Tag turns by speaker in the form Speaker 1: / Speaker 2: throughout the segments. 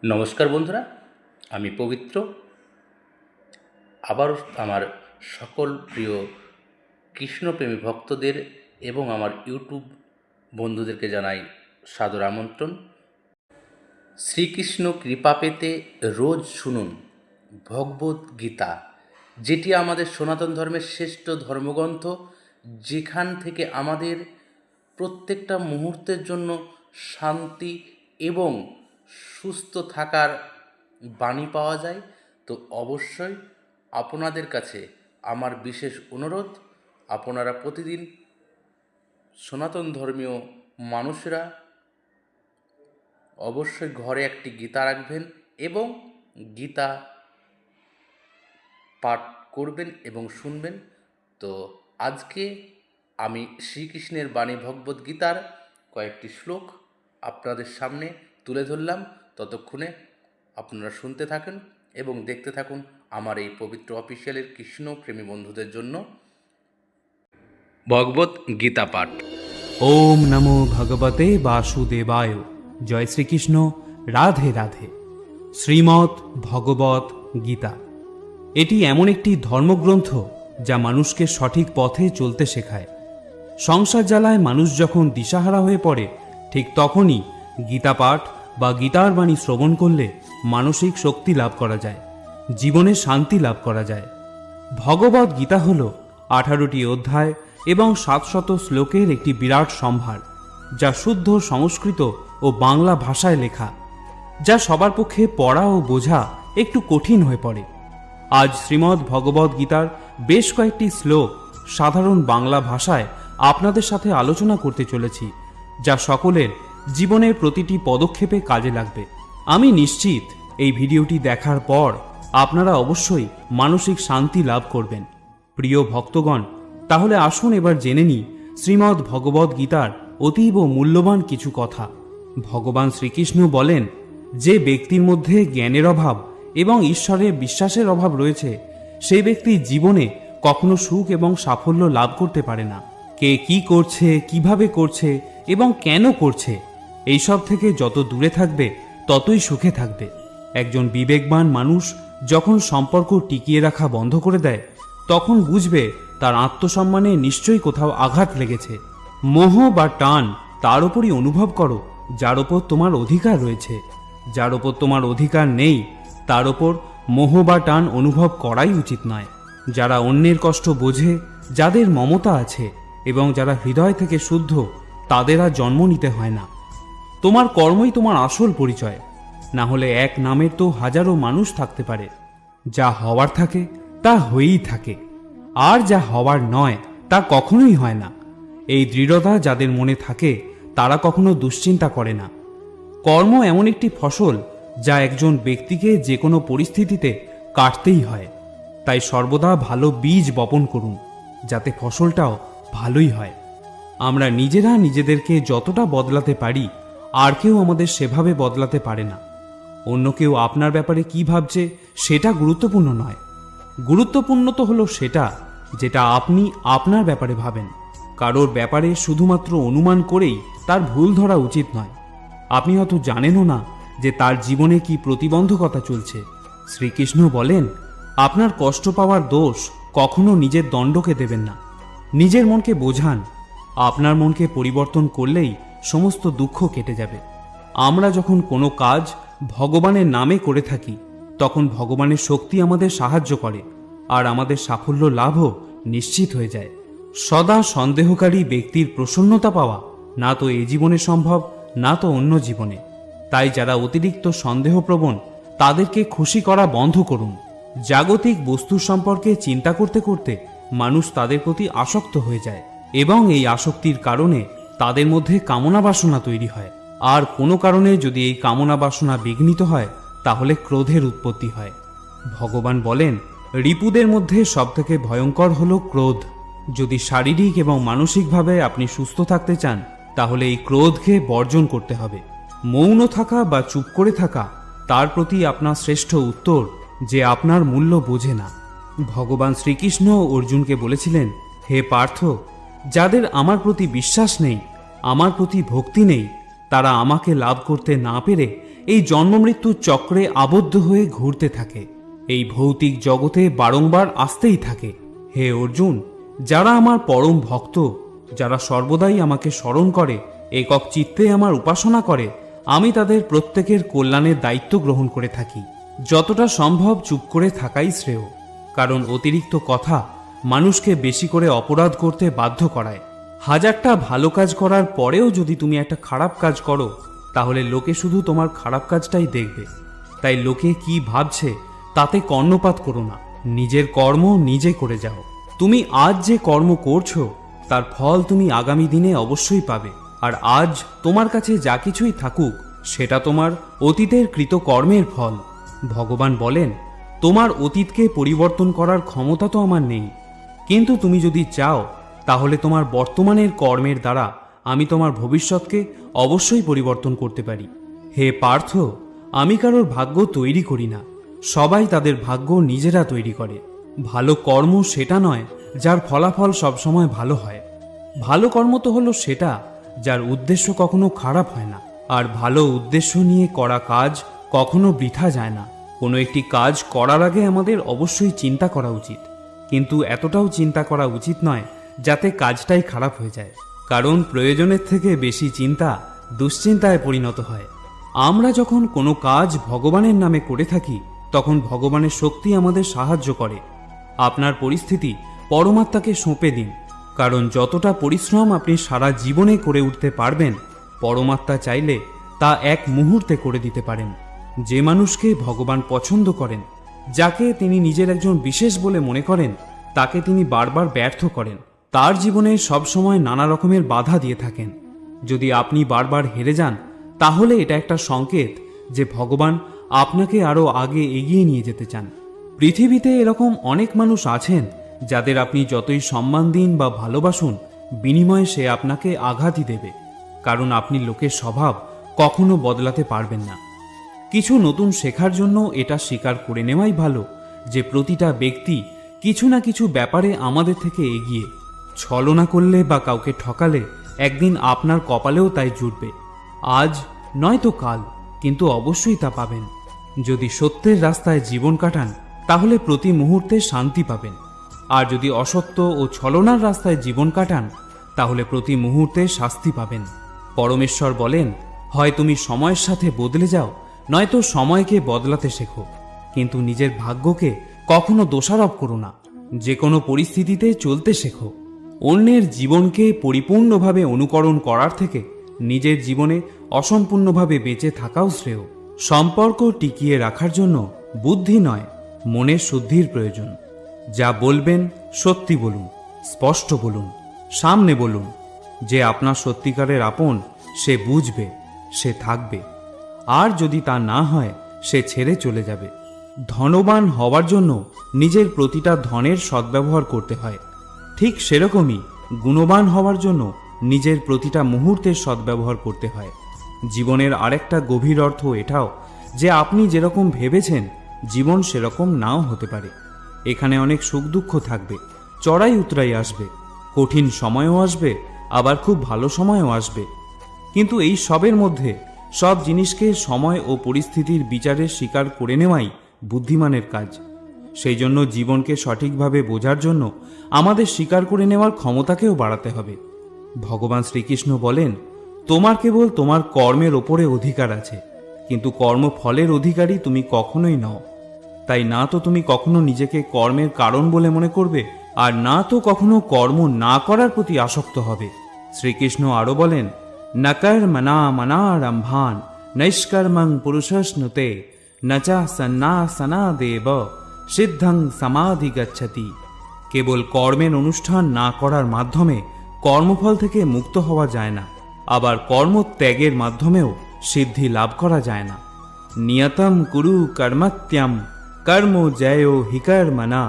Speaker 1: নমস্কার বন্ধুরা, আমি পবিত্র। আবারও আমার সকল প্রিয় কৃষ্ণপ্রেমী ভক্তদের এবং আমার ইউটিউব বন্ধুদেরকে জানাই সাদর আমন্ত্রণ। শ্রীকৃষ্ণ কৃপা পেতে রোজ শুনুন ভগবত গীতা, যেটি আমাদের সনাতন ধর্মের শ্রেষ্ঠ ধর্মগ্রন্থ, যেখান থেকে আমাদের প্রত্যেকটা মুহূর্তের জন্য শান্তি এবং সুস্থ থাকার বাণী পাওয়া যায়। তো অবশ্যই আপনাদের কাছে আমার বিশেষ অনুরোধ, আপনারা প্রতিদিন সনাতন ধর্মীয় মানুষরা অবশ্যই ঘরে একটি গীতা রাখবেন এবং গীতা পাঠ করবেন এবং শুনবেন। তো আজকে আমি শ্রীকৃষ্ণের বাণী ভগবদ্গীতার কয়েকটি শ্লোক আপনাদের সামনে তুলে ধরলাম। ততক্ষণে আপনারা শুনতে থাকেন এবং দেখতে থাকুন আমার এই পবিত্র অফিসিয়ালের কৃষ্ণ প্রেমী বন্ধুদের জন্য ভগবত গীতা পাঠ।
Speaker 2: ওম নমো ভগবতে বাসুদেবায়। জয় শ্রীকৃষ্ণ। রাধে রাধে। শ্রীমদ্ ভগবত গীতা এটি এমন একটি ধর্মগ্রন্থ যা মানুষকে সঠিক পথে চলতে শেখায়। সংসার জ্বালায় মানুষ যখন দিশাহারা হয়ে পড়ে, ঠিক তখনই গীতা পাঠ বা গীতার বাণী শ্রবণ করলে মানসিক শক্তি লাভ করা যায়, জীবনে শান্তি লাভ করা যায়। ভগবত গীতা হল 18টি অধ্যায় এবং 700 শ্লোকের একটি বিরাট সম্ভার, যা শুদ্ধ সংস্কৃত ও বাংলা ভাষায় লেখা, যা সবার পক্ষে পড়া ও বোঝা একটু কঠিন হয়ে পড়ে। আজ শ্রীমদ্ ভগবত গীতার বেশ কয়েকটি শ্লোক সাধারণ বাংলা ভাষায় আপনাদের সাথে আলোচনা করতে চলেছি, যা সকলের জীবনের প্রতিটি পদক্ষেপে কাজে লাগবে। আমি নিশ্চিত এই ভিডিওটি দেখার পর আপনারা অবশ্যই মানসিক শান্তি লাভ করবেন। প্রিয় ভক্তগণ, তাহলে আসুন এবার জেনে নিই শ্রীমদ্ ভগবত গীতার অতীব মূল্যবান কিছু কথা। ভগবান শ্রীকৃষ্ণ বলেন, যে ব্যক্তির মধ্যে জ্ঞানের অভাব এবং ঈশ্বরের বিশ্বাসের অভাব রয়েছে, সেই ব্যক্তি জীবনে কখনো সুখ এবং সাফল্য লাভ করতে পারে না। কে কি করছে, কিভাবে করছে এবং কেন করছে, এইসব থেকে যত দূরে থাকবে ততই সুখে থাকবে। একজন বিবেকবান মানুষ যখন সম্পর্ক টিকিয়ে রাখা বন্ধ করে দেয়, তখন বুঝবে তার আত্মসম্মানে নিশ্চয়ই কোথাও আঘাত লেগেছে। মোহ বা টান তার ওপরই অনুভব করো যার ওপর তোমার অধিকার রয়েছে। যার ওপর তোমার অধিকার নেই, তার ওপর মোহ বা টান অনুভব করাই উচিত নয়। যারা অন্যের কষ্ট বোঝে, যাদের মমতা আছে এবং যারা হৃদয় থেকে শুদ্ধ, তাদের আর জন্ম নিতে হয় না। তোমার কর্মই তোমার আসল পরিচয়, না হলে এক নামের তো হাজারো মানুষ থাকতে পারে। যা হওয়ার থাকে তা হয়েই থাকে, আর যা হওয়ার নয় তা কখনোই হয় না। এই দৃঢ়তা যাদের মনে থাকে, তারা কখনো দুশ্চিন্তা করে না। কর্ম এমন একটি ফসল যা একজন ব্যক্তিকে যে কোনো পরিস্থিতিতে কাটতেই হয়। তাই সর্বদা ভালো বীজ বপন করুন, যাতে ফসলটাও ভালোই হয়। আমরা নিজেরা নিজেদেরকে যতটা বদলাতে পারি, আর কেউ আমাদের সেভাবে বদলাতে পারে না। অন্য কেউ আপনার ব্যাপারে কি ভাবছে সেটা গুরুত্বপূর্ণ নয়। গুরুত্বপূর্ণ তো হলো সেটা যেটা আপনি আপনার ব্যাপারে ভাবেন। কারোর ব্যাপারে শুধুমাত্র অনুমান করেই তার ভুল ধরা উচিত নয়। আপনি হয়তো জানেনও না যে তার জীবনে কি প্রতিবন্ধকতা চলছে। শ্রীকৃষ্ণ বলেন, আপনার কষ্ট পাওয়ার দোষ কখনো নিজের দণ্ডকে দেবেন না। নিজের মনকে বোঝান। আপনার মনকে পরিবর্তন করলেই সমস্ত দুঃখ কেটে যাবে। আমরা যখন কোনো কাজ ভগবানের নামে করে থাকি, তখন ভগবানের শক্তি আমাদের সাহায্য করে, আর আমাদের সাফল্য লাভও নিশ্চিত হয়ে যায়। সদা সন্দেহকারী ব্যক্তির প্রসন্নতা পাওয়া না তো এই জীবনে সম্ভব, না তো অন্য জীবনে। তাই যারা অতিরিক্ত সন্দেহপ্রবণ, তাদেরকে খুশি করা বন্ধ করুন। জাগতিক বস্তু সম্পর্কে চিন্তা করতে করতে মানুষ তাদের প্রতি আসক্ত হয়ে যায়, এবং এই আসক্তির কারণে তাদের মধ্যে কামনা বাসনা তৈরি হয়। আর কোনো কারণে যদি এই কামনা বাসনা বিঘ্নিত হয়, তাহলে ক্রোধের উৎপত্তি হয়। ভগবান বলেন, রিপুদের মধ্যে সবথেকে ভয়ঙ্কর হল ক্রোধ। যদি শারীরিক এবং মানসিকভাবে আপনি সুস্থ থাকতে চান, তাহলে এই ক্রোধকে বর্জন করতে হবে। মৌন থাকা বা চুপ করে থাকা তার প্রতি আপনার শ্রেষ্ঠ উত্তর যে আপনার মূল্য বোঝে না। ভগবান শ্রীকৃষ্ণ অর্জুনকে বলেছিলেন, হে পার্থ, যাদের আমার প্রতি বিশ্বাস নেই, আমার প্রতি ভক্তি নেই, তারা আমাকে লাভ করতে না পেরে এই জন্মমৃত্যুর চক্রে আবদ্ধ হয়ে ঘুরতে থাকে, এই ভৌতিক জগতে বারংবার আসতেই থাকে। হে অর্জুন, যারা আমার পরম ভক্ত, যারা সর্বদাই আমাকে স্মরণ করে, একক চিত্তে আমার উপাসনা করে, আমি তাদের প্রত্যেকের কল্যাণের দায়িত্ব গ্রহণ করে থাকি। যতটা সম্ভব চুপ করে থাকাই শ্রেয়, কারণ অতিরিক্ত কথা মানুষকে বেশি করে অপরাধ করতে বাধ্য করায়। হাজারটা ভালো কাজ করার পরেও যদি তুমি একটা খারাপ কাজ করো, তাহলে লোকে শুধু তোমার খারাপ কাজটাই দেখবে। তাই লোকে কি ভাবছে তাতে কর্ণপাত করো না, নিজের কর্ম নিজে করে যাও। তুমি আজ যে কর্ম করছো তার ফল তুমি আগামী দিনে অবশ্যই পাবে। আর আজ তোমার কাছে যা কিছুই থাকুক, সেটা তোমার অতীতের কৃত কর্মের ফল। ভগবান বলেন, তোমার অতীতকে পরিবর্তন করার ক্ষমতা তো আমার নেই, কিন্তু তুমি যদি চাও তাহলে তোমার বর্তমানের কর্মের দ্বারা আমি তোমার ভবিষ্যৎকে অবশ্যই পরিবর্তন করতে পারি। হে পার্থ, আমি কারোর ভাগ্য তৈরি করি না, সবাই তাদের ভাগ্য নিজেরা তৈরি করে। ভালো কর্ম সেটা নয় যার ফলাফল সবসময় ভালো হয়। ভালো কর্ম তো হলো সেটা যার উদ্দেশ্য কখনো খারাপ হয় না। আর ভালো উদ্দেশ্য নিয়ে করা কাজ কখনো বৃথা যায় না। কোনো একটি কাজ করার আগে আমাদের অবশ্যই চিন্তা করা উচিত, কিন্তু এতটাও চিন্তা করা উচিত নয় যাতে কাজটাই খারাপ হয়ে যায়, কারণ প্রয়োজনের থেকে বেশি চিন্তা দুশ্চিন্তায় পরিণত হয়। আমরা যখন কোনো কাজ ভগবানের নামে করে থাকি, তখন ভগবানের শক্তি আমাদের সাহায্য করে। আপনার পরিস্থিতি পরমাত্মাকে সঁপে দিন, কারণ যতটা পরিশ্রম আপনি সারা জীবনে করে উঠতে পারবেন, পরমাত্মা চাইলে তা এক মুহূর্তে করে দিতে পারেন। যে মানুষকে ভগবান পছন্দ করেন, যাকে তিনি নিজের একজন বিশেষ বলে মনে করেন, তাকে তিনি বারবার ব্যর্থ করেন, তার জীবনে সবসময় নানা রকমের বাধা দিয়ে থাকেন। যদি আপনি বারবার হেরে যান, তাহলে এটা একটা সংকেত যে ভগবান আপনাকে আরও আগে এগিয়ে নিয়ে যেতে চান। পৃথিবীতে এরকম অনেক মানুষ আছেন যাদের আপনি যতই সম্মান দিন বা ভালোবাসুন, বিনিময়ে সে আপনাকে আঘাতই দেবে, কারণ আপনি লোকের স্বভাব কখনো বদলাতে পারবেন না। কিছু নতুন শেখার জন্য এটা স্বীকার করে নেওয়াই ভালো যে প্রতিটা ব্যক্তি কিছু না কিছু ব্যাপারে আমাদের থেকে এগিয়ে। ছলনা করলে বা কাউকে ঠকালে একদিন আপনার কপালেও তাই জুটবে। আজ নয়তো কাল, কিন্তু অবশ্যই তা পাবেন। যদি সত্যের রাস্তায় জীবন কাটান, তাহলে প্রতি মুহূর্তে শান্তি পাবেন। আর যদি অসত্য ও ছলনার রাস্তায় জীবন কাটান, তাহলে প্রতি মুহূর্তে শাস্তি পাবেন। পরমেশ্বর বলেন, হয় তুমি সময়ের সাথে বদলে যাও, নয়তো সময়কে বদলাতে শেখো, কিন্তু নিজের ভাগ্যকে কখনো দোষারোপ করো না। যে কোনো পরিস্থিতিতে চলতে শেখো। অন্যের জীবনকে পরিপূর্ণভাবে অনুকরণ করার থেকে নিজের জীবনে অসম্পূর্ণভাবে বেঁচে থাকাও শ্রেয়। সম্পর্ক টিকিয়ে রাখার জন্য বুদ্ধি নয়, মনের শুদ্ধির প্রয়োজন। যা বলবেন সত্যি বলুন, স্পষ্ট বলুন, সামনে বলুন। যে আপনার সত্যিকারের আপন, সে বুঝবে, সে থাকবে। আর যদি তা না হয়, সে ছেড়ে চলে যাবে। ধনবান হওয়ার জন্য নিজের প্রতিটা ধনের সদ্ব্যবহার করতে হয়, ঠিক সেরকমই গুণবান হওয়ার জন্য নিজের প্রতিটা মুহূর্তের সদ্ব্যবহার করতে হয়। জীবনের আরেকটা গভীর অর্থ এটাও যে আপনি যেরকম ভেবেছেন, জীবন সেরকম নাও হতে পারে। এখানে অনেক সুখ দুঃখ থাকবে, চড়াই উতরাই আসবে, কঠিন সময়ও আসবে, আবার খুব ভালো সময়ও আসবে। কিন্তু এই সবের মধ্যে সব জিনিসকে সময় ও পরিস্থিতির বিচারে স্বীকার করে নেওয়াই বুদ্ধিমানের কাজ। সেই জন্য জীবনকে সঠিকভাবে বোঝার জন্য আমাদের স্বীকার করে নেওয়ার ক্ষমতাকেও বাড়াতে হবে। ভগবান শ্রীকৃষ্ণ বলেন, তোমার কেবল তোমার কর্মের ওপরে অধিকার আছে, কিন্তু কর্মফলের অধিকারী তুমি কখনোই নও। তাই না তো তুমি কখনো নিজেকে কর্মের কারণ বলে মনে করবে, আর না তো কখনো কর্ম না করার প্রতি আসক্ত হবে। শ্রীকৃষ্ণ আরও বলেন, নকর মনা মনারম্ভান নৈষ্কর্মং পুরুষস্নুতে নচা সন্ন্যাসনা দেব সিদ্ধং সমাধি গচ্ছতি। কেবল কর্মের অনুষ্ঠান না করার মাধ্যমে কর্মফল থেকে মুক্ত হওয়া যায় না, আবার কর্মত্যাগের মাধ্যমেও সিদ্ধি লাভ করা যায় না। নিয়তম কুরু কর্মত্যম কর্ম জয়ো হিকর্মনা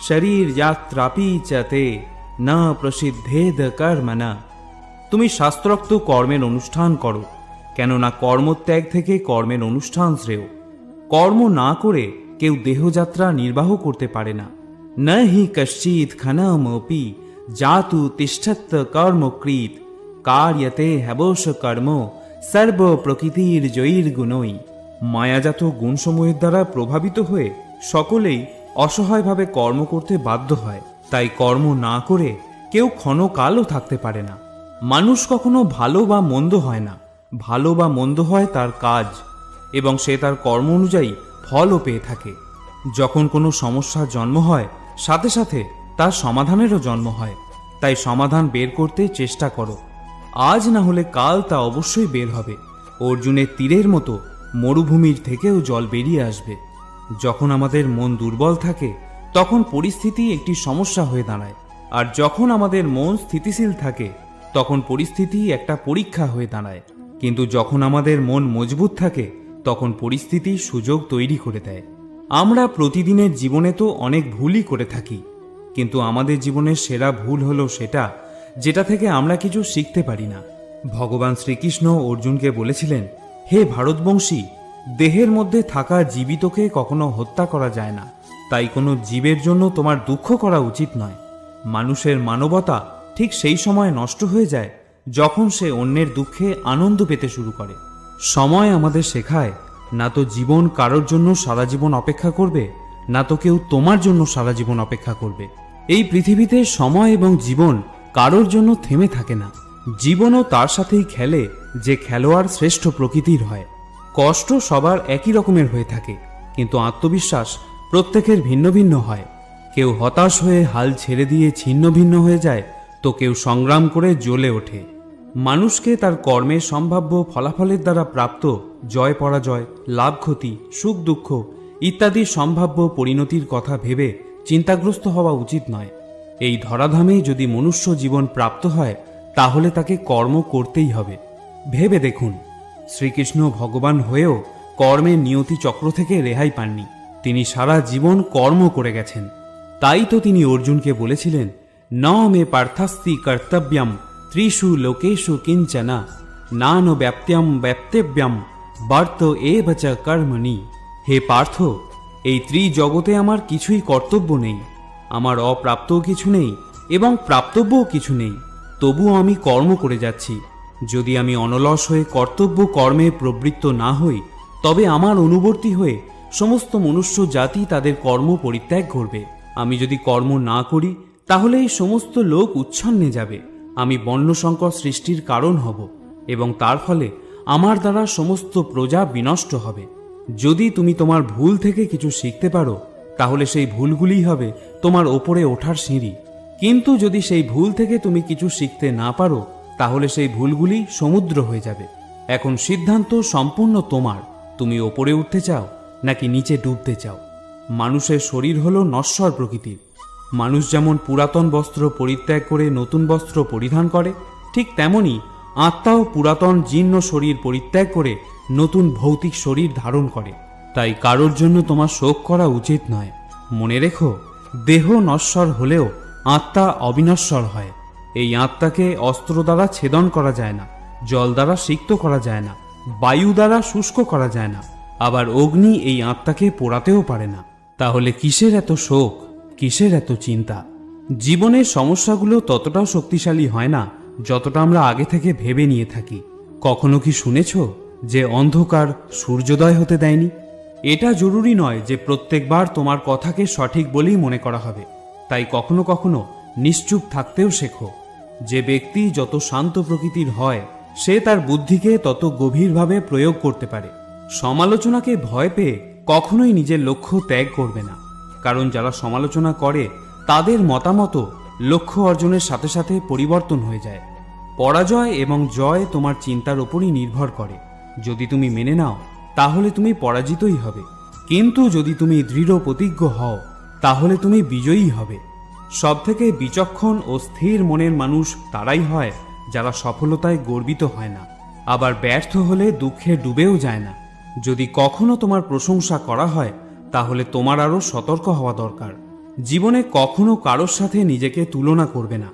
Speaker 2: শরীর যাত্রাপি চতে না প্রসিদ্ধেদ কর্মনা। তুমি শাস্ত্রোক্ত কর্মের অনুষ্ঠান করো, কেননা কর্মত্যাগ থেকে কর্মের অনুষ্ঠান শ্রেয়। কর্ম না করে কেউ দেহযাত্রা নির্বাহ করতে পারে না। ন হি কশ্চিৎ ক্ষণমপি জাতু তিষ্ঠত কর্মকৃত কার্যতে হ্যবশ কর্ম সর্ব প্রকৃতির জয়ীর গুণই। মায়াজাত গুণসমূহের দ্বারা প্রভাবিত হয়ে সকলেই অসহায়ভাবে কর্ম করতে বাধ্য হয়। তাই কর্ম না করে কেউ ক্ষণকালও থাকতে পারে না। মানুষ কখনো ভালো বা মন্দ হয় না, ভালো বা মন্দ হয় তার কাজ, এবং সে তার কর্ম অনুযায়ী ফলও পেয়ে থাকে। যখন কোনো সমস্যার জন্ম হয়, সাথে সাথে তার সমাধানেরও জন্ম হয়। তাই সমাধান বের করতে চেষ্টা করো। আজ না হলে কাল তা অবশ্যই বের হবে। অর্জুনের তীরের মতো মরুভূমির থেকেও জল বেরিয়ে আসবে। যখন আমাদের মন দুর্বল থাকে তখন পরিস্থিতি একটি সমস্যা হয়ে দাঁড়ায়, আর যখন আমাদের মন স্থিতিশীল থাকে তখন পরিস্থিতি একটা পরীক্ষা হয়ে দাঁড়ায়। কিন্তু যখন আমাদের মন মজবুত থাকে তখন পরিস্থিতি সুযোগ তৈরি করে দেয়। আমরা প্রতিদিনের জীবনে তো অনেক ভুলই করে থাকি, কিন্তু আমাদের জীবনের সেরা ভুল হলো সেটা যেটা থেকে আমরা কিছু শিখতে পারি না। ভগবান শ্রীকৃষ্ণ অর্জুনকে বলেছিলেন, হে ভারতবংশী, দেহের মধ্যে থাকা জীবিতকে কখনো হত্যা করা যায় না, তাই কোনো জীবের জন্য তোমার দুঃখ করা উচিত নয়। মানুষের মানবতা ঠিক সেই সময় নষ্ট হয়ে যায় যখন সে অন্যের দুঃখে আনন্দ পেতে শুরু করে। সময় আমাদের শেখায়, না তো জীবন কারোর জন্য সারা জীবন অপেক্ষা করবে, না তো কেউ তোমার জন্য সারা জীবন অপেক্ষা করবে। এই পৃথিবীতে সময় এবং জীবন কারোর জন্য থেমে থাকে না। জীবনও তার সাথেই খেলে যে খেলোয়াড় শ্রেষ্ঠ প্রকৃতির হয়। কষ্ট সবার একই রকমের হয়ে থাকে, কিন্তু আত্মবিশ্বাস প্রত্যেকের ভিন্ন ভিন্ন হয়। কেউ হতাশ হয়ে হাল ছেড়ে দিয়ে ছিন্ন ভিন্ন হয়ে যায়, তো কেউ সংগ্রাম করে জ্বলে ওঠে। মানুষকে তার কর্মের সম্ভাব্য ফলাফলের দ্বারা প্রাপ্ত জয় পরাজয়, লাভ ক্ষতি, সুখ দুঃখ ইত্যাদি সম্ভাব্য পরিণতির কথা ভেবে চিন্তাগ্রস্ত হওয়া উচিত নয়। এই ধরাধামে যদি মনুষ্য জীবন প্রাপ্ত হয় তাহলে তাকে কর্ম করতেই হবে। ভেবে দেখুন, শ্রীকৃষ্ণ ভগবান হয়েও কর্মের নিয়তি চক্র থেকে রেহাই পাননি। তিনি সারা জীবন কর্ম করে গেছেন। তাই তো তিনি অর্জুনকে বলেছিলেন, ন মে পার্থাস্তি কর্তব্যম ত্রিষু লোকেষু কিঞ্চনা নান ব্যাপ্ত্যম ব্যাপ্তেব্যম বর্ত এব চ কর্মণি। হে পার্থ, এই ত্রিজগতে আমার কিছুই কর্তব্য নেই, আমার অপ্রাপ্তও কিছু নেই এবং প্রাপ্তব্যও কিছু নেই, তবুও আমি কর্ম করে যাচ্ছি। যদি আমি অনলস হয়ে কর্তব্য কর্মে প্রবৃত্ত না হই, তবে আমার অনুবর্তী হয়ে সমস্ত মনুষ্য জাতি তাদের কর্ম পরিত্যাগ করবে। আমি যদি কর্ম না করি তাহলে এই সমস্ত লোক উচ্ছন্নে যাবে। আমি বর্ণসংকর সৃষ্টির কারণ হব এবং তার ফলে আমার দ্বারা সমস্ত প্রজা বিনষ্ট হবে। যদি তুমি তোমার ভুল থেকে কিছু শিখতে পারো তাহলে সেই ভুলগুলিই হবে তোমার ওপরে ওঠার সিঁড়ি। কিন্তু যদি সেই ভুল থেকে তুমি কিছু শিখতে না পারো তাহলে সেই ভুলগুলি সমুদ্র হয়ে যাবে। এখন সিদ্ধান্ত সম্পূর্ণ তোমার, তুমি ওপরে উঠতে চাও নাকি নিচে ডুবতে চাও। মানুষের শরীর হলো নশ্বর প্রকৃতির। মানুষ যেমন পুরাতন বস্ত্র পরিত্যাগ করে নতুন বস্ত্র পরিধান করে, ঠিক তেমনি আত্মাও পুরাতন জীর্ণ শরীর পরিত্যাগ করে নতুন ভৌতিক শরীর ধারণ করে। তাই কারোর জন্য তোমার শোক করা উচিত নয়। মনে রেখো, দেহ নশ্বর হলেও আত্মা অবিনশ্বর হয়। এই আত্মাকে অস্ত্র দ্বারা ছেদন করা যায় না, জল দ্বারা সিক্ত করা যায় না, বায়ু দ্বারা শুষ্ক করা যায় না, আবার অগ্নি এই আত্মাকে পোড়াতেও পারে না। তাহলে কিসের এত শোক, কিসের এত চিন্তা? জীবনের সমস্যাগুলো ততটাও শক্তিশালী হয় না যতটা আমরা আগে থেকে ভেবে নিয়ে থাকি। কখনো কি শুনেছ যে অন্ধকার সূর্যোদয় হতে দেয়নি? এটা জরুরি নয় যে প্রত্যেকবার তোমার কথাকে সঠিক বলেই মনে করা হবে। তাই কখনো কখনো নিশ্চুপ থাকতেও শেখো। যে ব্যক্তি যত শান্ত প্রকৃতির হয় সে তার বুদ্ধিকে তত গভীরভাবে প্রয়োগ করতে পারে। সমালোচনাকে ভয় পেয়ে কখনোই নিজের লক্ষ্য ত্যাগ করবে না, কারণ যারা সমালোচনা করে তাদের মতামত লক্ষ্য অর্জনের সাথে সাথে পরিবর্তন হয়ে যায়। পরাজয় এবং জয় তোমার চিন্তার উপরই নির্ভর করে। যদি তুমি মেনে নাও তাহলে তুমি পরাজিতই হবে, কিন্তু যদি তুমি দৃঢ় প্রতিজ্ঞ হও তাহলে তুমি বিজয়ী হবে। সবথেকে বিচক্ষণ ও স্থির মনের মানুষ তারাই হয় যারা সফলতায় গর্বিত হয় না, আবার ব্যর্থ হলে দুঃখে ডুবেও যায় না। যদি কখনো তোমার প্রশংসা করা হয় তাহলে তোমার আরও সতর্ক হওয়া দরকার। জীবনে কখনো কারোর সাথে নিজেকে তুলনা করবে না।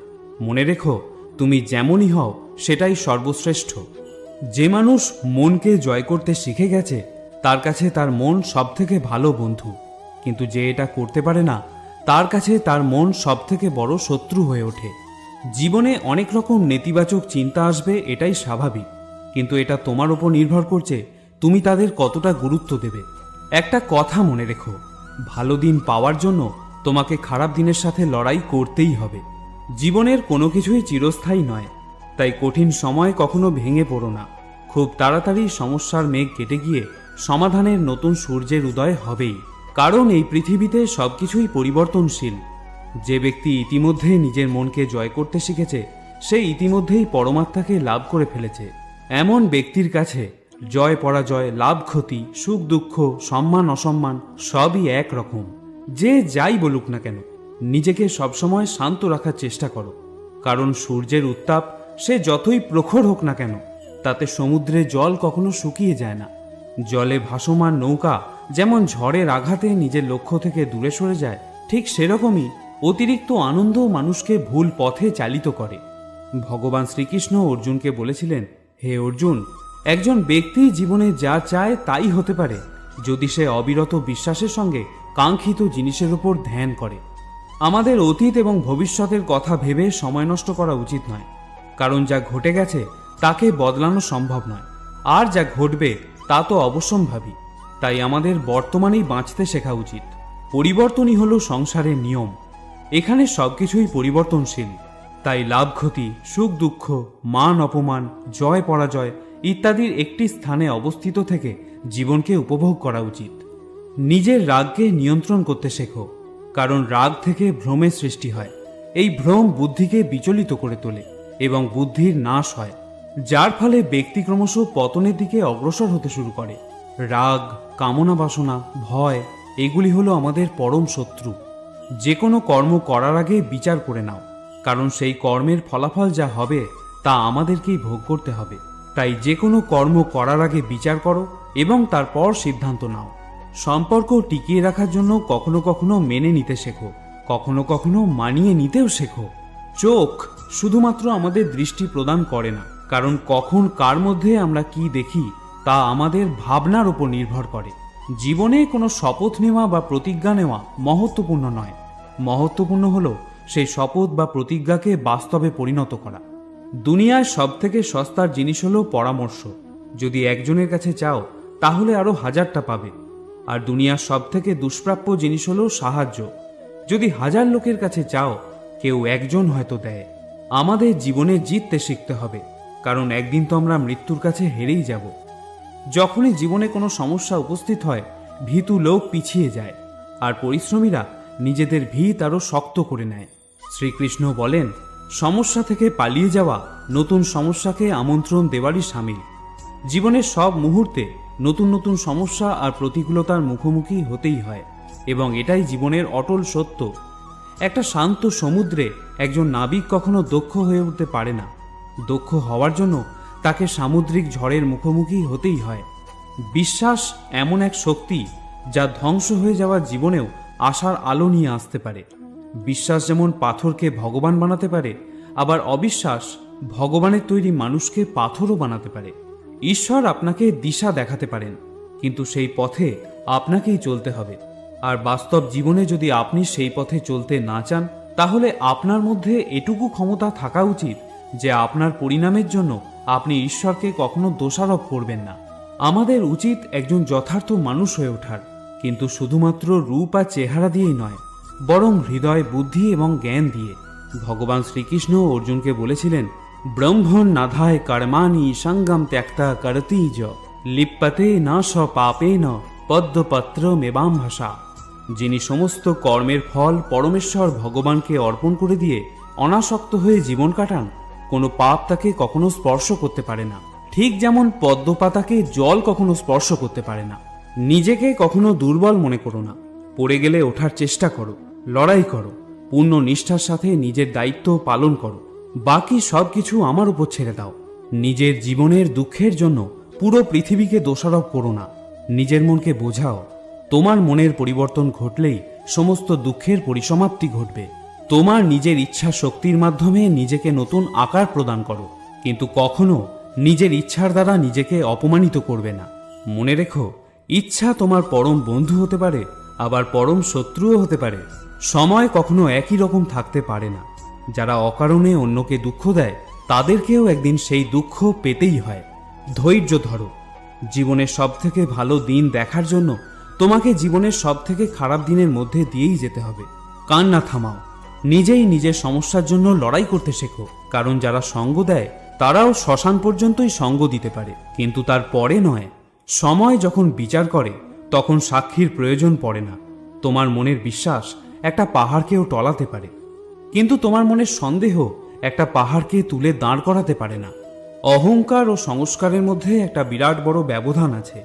Speaker 2: মনে রেখো, তুমি যেমনই হও সেটাই সর্বশ্রেষ্ঠ। যে মানুষ মনকে জয় করতে শিখে গেছে তার কাছে তার মন সবথেকে ভালো বন্ধু, কিন্তু যে এটা করতে পারে না তার কাছে তার মন সবথেকে বড় শত্রু হয়ে ওঠে। জীবনে অনেক রকম নেতিবাচক চিন্তা আসবে, এটাই স্বাভাবিক, কিন্তু এটা তোমার উপর নির্ভর করছে তুমি তাদের কতটা গুরুত্ব দেবে। একটা কথা মনে রেখো, ভালো দিন পাওয়ার জন্য তোমাকে খারাপ দিনের সাথে লড়াই করতেই হবে। জীবনের কোনো কিছুই চিরস্থায়ী নয়, তাই কঠিন সময় কখনো ভেঙে পড়ো না। খুব তাড়াতাড়ি সমস্যার মেঘ কেটে গিয়ে সমাধানের নতুন সূর্যের উদয় হবেই। কারণ এই পৃথিবীতে সবকিছুই পরিবর্তনশীল। যে ব্যক্তি ইতিমধ্যে নিজের মনকে জয় করতে শিখেছে, সে ইতিমধ্যেই পরমাত্মাকে লাভ করে ফেলেছে। এমন ব্যক্তির কাছে জয় পরাজয়, লাভ ক্ষতি, সুখ দুঃখ, সম্মান অসম্মান সবই একরকম। যে যাই বলুক না কেন, নিজেকে সবসময় শান্ত রাখার চেষ্টা করো। কারণ সূর্যের উত্তাপ সে যতই প্রখর হোক না কেন, তাতে সমুদ্রে জল কখনো শুকিয়ে যায় না। জলে ভাসমান নৌকা যেমন ঝড়ের আঘাতে নিজের লক্ষ্য থেকে দূরে সরে যায়, ঠিক সেরকমই অতিরিক্ত আনন্দ মানুষকে ভুল পথে চালিত করে। ভগবান শ্রীকৃষ্ণ অর্জুনকে বলেছিলেন, হে অর্জুন, একজন ব্যক্তি জীবনে যা চায় তাই হতে পারে যদি সে অবিরত বিশ্বাসের সঙ্গে কাঙ্ক্ষিত জিনিসের উপর ধ্যান করে। আমাদের অতীত এবং ভবিষ্যতের কথা ভেবে সময় নষ্ট করা উচিত নয়, কারণ যা ঘটে গেছে তাকে বদলানো সম্ভব নয়, আর যা ঘটবে তা তো অবশ্যম্ভাবী। তাই আমাদের বর্তমানেই বাঁচতে শেখা উচিত। পরিবর্তনই হলো সংসারের নিয়ম। এখানে সবকিছুই পরিবর্তনশীল। তাই লাভ ক্ষতি, সুখ দুঃখ, মান অপমান, জয় পরাজয় ইত্যাদির একটি স্থানে অবস্থিত থেকে জীবনকে উপভোগ করা উচিত। নিজের রাগকে নিয়ন্ত্রণ করতে শেখো, কারণ রাগ থেকে ভ্রমের সৃষ্টি হয়। এই ভ্রম বুদ্ধিকে বিচলিত করে তোলে এবং বুদ্ধির নাশ হয়, যার ফলে ব্যক্তি ক্রমশ পতনের দিকে অগ্রসর হতে শুরু করে। রাগ, কামনা বাসনা, ভয় এগুলি হলো আমাদের পরম শত্রু। যে কোনো কর্ম করার আগে বিচার করে নাও, কারণ সেই কর্মের ফলাফল যা হবে তা আমাদেরকেই ভোগ করতে হবে। তাই যে কোনো কর্ম করার আগে বিচার করো এবং তারপর সিদ্ধান্ত নাও। সম্পর্ক টিকিয়ে রাখার জন্য কখনো কখনো মেনে নিতে শেখো, কখনো কখনো মানিয়ে নিতেও শেখো। চোখ শুধুমাত্র আমাদের দৃষ্টি প্রদান করে না, কারণ কখন কার মধ্যে আমরা কি দেখি তা আমাদের ভাবনার উপর নির্ভর করে। জীবনে কোনো শপথ নেওয়া বা প্রতিজ্ঞা নেওয়া মহত্বপূর্ণ নয়, মহত্বপূর্ণ হলো সেই শপথ বা প্রতিজ্ঞাকে বাস্তবে পরিণত করা। দুনিয়ায় সবথেকে সস্তার জিনিস হলো পরামর্শ। যদি একজনের কাছে চাও তাহলে আরো 1000টা পাবে। আর দুনিয়ার সবথেকে দুষ্প্রাপ্য জিনিস হলো সাহায্য। যদি 1000 লোকের কাছে চাও, কেউ একজন হয়তো দেয়। আমাদের জীবনে জিততে শিখতে হবে, কারণ একদিন তো আমরা মৃত্যুর কাছে হেরেই যাব। যখনই জীবনে কোনো সমস্যা উপস্থিত হয়, ভীতু লোক পিছিয়ে যায়, আর পরিশ্রমীরা নিজেদের ভিত আরো শক্ত করে নেয়। শ্রীকৃষ্ণ বলেন, সমস্যা থেকে পালিয়ে যাওয়া নতুন সমস্যাকে আমন্ত্রণ দেওয়ারই শামিল। জীবনের সব মুহূর্তে নতুন নতুন সমস্যা আর প্রতিকূলতার মুখোমুখি হতেই হয়, এবং এটাই জীবনের অটল সত্য। একটা শান্ত সমুদ্রে একজন নাবিক কখনো দক্ষ হয়ে উঠতে পারে না। দক্ষ হওয়ার জন্য তাকে সামুদ্রিক ঝড়ের মুখোমুখি হতেই হয়। বিশ্বাস এমন এক শক্তি যা ধ্বংস হয়ে যাওয়া জীবনেও আশার আলো নিয়ে আসতে পারে। বিশ্বাস যেমন পাথরকে ভগবান বানাতে পারে, আবার অবিশ্বাস ভগবানের তৈরি মানুষকে পাথরও বানাতে পারে। ঈশ্বর আপনাকে দিশা দেখাতে পারেন, কিন্তু সেই পথে আপনাকেই চলতে হবে। আর বাস্তব জীবনে যদি আপনি সেই পথে চলতে না চান, তাহলে আপনার মধ্যে এটুকু ক্ষমতা থাকা উচিত যে আপনার পরিণামের জন্য আপনি ঈশ্বরকে কখনো দোষারোপ করবেন না। আমাদের উচিত একজন যথার্থ মানুষ হয়ে ওঠার, কিন্তু শুধুমাত্র রূপ আর চেহারা দিয়েই নয়, বরং হৃদয়, বুদ্ধি এবং জ্ঞান দিয়ে। ভগবান শ্রীকৃষ্ণ অর্জুনকে বলেছিলেন, ব্রহ্মণ নাধায় কর্মাণি সঙ্গম ত্যক্তা করতি য লিপ্যতে না স পাপেন পদ্মপত্র মেবাম ভাষা। যিনি সমস্ত কর্মের ফল পরমেশ্বর ভগবানকে অর্পণ করে দিয়ে অনাসক্ত হয়ে জীবন কাটান, কোনো পাপ তাকে কখনো স্পর্শ করতে পারে না। ঠিক যেমন পদ্মপাতাকে জল কখনো স্পর্শ করতে পারে না। নিজেকে কখনো দুর্বল মনে করো না। পড়ে গেলে ওঠার চেষ্টা করো, লড়াই করো, পূর্ণ নিষ্ঠার সাথে নিজের দায়িত্ব পালন করো। বাকি সবকিছু আমার উপর ছেড়ে দাও। নিজের জীবনের দুঃখের জন্য পুরো পৃথিবীকে দোষারোপ করো না। নিজের মনকে বোঝাও, তোমার মনের পরিবর্তন ঘটলেই সমস্ত দুঃখের পরিসমাপ্তি ঘটবে। তোমার নিজের ইচ্ছা শক্তির মাধ্যমে নিজেকে নতুন আকার প্রদান করো, কিন্তু কখনো নিজের ইচ্ছার দ্বারা নিজেকে অপমানিত করবে না। মনে রেখো, ইচ্ছা তোমার পরম বন্ধু হতে পারে, আবার পরম শত্রুও হতে পারে। সময় কখনো একই রকম থাকতে পারে না। যারা অকারণে অন্যকে দুঃখ দেয়, তাদেরকেও একদিন সেই দুঃখ পেতেই হয়। ধৈর্য ধরো, জীবনের সবথেকে ভালো দিন দেখার জন্য তোমাকে জীবনের সবথেকে খারাপ দিনের মধ্যে দিয়েই যেতে হবে। কান্না থামাও, নিজেই নিজের সমস্যার জন্য লড়াই করতে শেখো। কারণ যারা সঙ্গ দেয় তারাও শ্মশান পর্যন্তই সঙ্গ দিতে পারে, কিন্তু তার পরে নয়। সময় যখন বিচার করে তখন সাক্ষীর প্রয়োজন পড়ে না। তোমার মনের বিশ্বাস একটা পাহাড়কেও টলাতে পারে, কিন্তু তোমার মনের সন্দেহ একটা পাহাড়কে তুলে দাঁড় করাতে পারে না। অহংকার ও সংস্কারের মধ্যে একটা বিরাট বড় ব্যবধান আছে।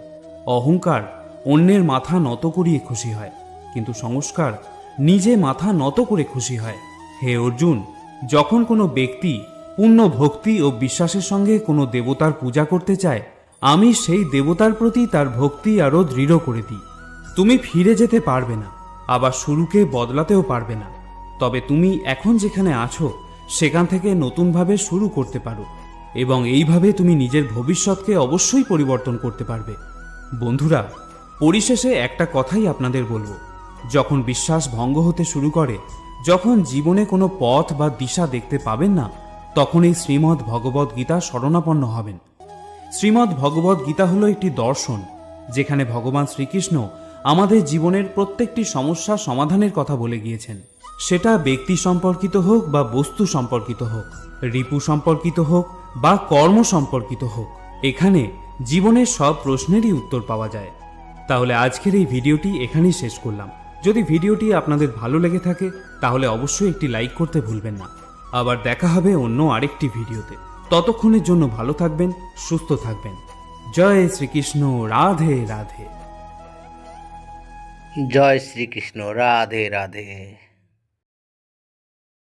Speaker 2: অহংকার অন্যের মাথা নত করিয়ে খুশি হয়, কিন্তু সংস্কার নিজে মাথা নত করে খুশি হয়। হে অর্জুন, যখন কোনো ব্যক্তি পূর্ণ ভক্তি ও বিশ্বাসের সঙ্গে কোনো দেবতার পূজা করতে চায়, আমি সেই দেবতার প্রতি তার ভক্তি আরও দৃঢ় করে দিই। তুমি ফিরে যেতে পারবে না, আবার শুরুকে বদলাতেও পারবে না, তবে তুমি এখন যেখানে আছো সেখান থেকে নতুনভাবে শুরু করতে পারো, এবং এইভাবে তুমি নিজের ভবিষ্যৎকে অবশ্যই পরিবর্তন করতে পারবে। বন্ধুরা, পরিশেষে একটা কথাই আপনাদের বলবো, যখন বিশ্বাস ভঙ্গ হতে শুরু করে, যখন জীবনে কোনো পথ বা দিশা দেখতে পাবেন না, তখন এই শ্রীমদ্ ভগবদ্ গীতা শরণাপন্ন হবেন। শ্রীমদ্ ভগবদ্ গীতা হলো একটি দর্শন, যেখানে ভগবান শ্রীকৃষ্ণ আমাদের জীবনের প্রত্যেকটি সমস্যা সমাধানের কথা বলে গিয়েছেন। সেটা ব্যক্তি সম্পর্কিত হোক বা বস্তু সম্পর্কিত হোক, রিপু সম্পর্কিত হোক বা কর্ম সম্পর্কিত হোক, এখানে জীবনের সব প্রশ্নেরই উত্তর পাওয়া যায়। তাহলে আজকের এই ভিডিওটি এখানেই শেষ করলাম। যদি ভিডিওটি আপনাদের ভালো লেগে থাকে তাহলে অবশ্যই একটি লাইক করতে ভুলবেন না। আবার দেখা হবে অন্য আরেকটি ভিডিওতে। ততক্ষণের জন্য ভালো থাকবেন, সুস্থ থাকবেন। জয় শ্রীকৃষ্ণ, রাধে রাধে।
Speaker 1: জয় শ্রীকৃষ্ণ, রাধে রাধে।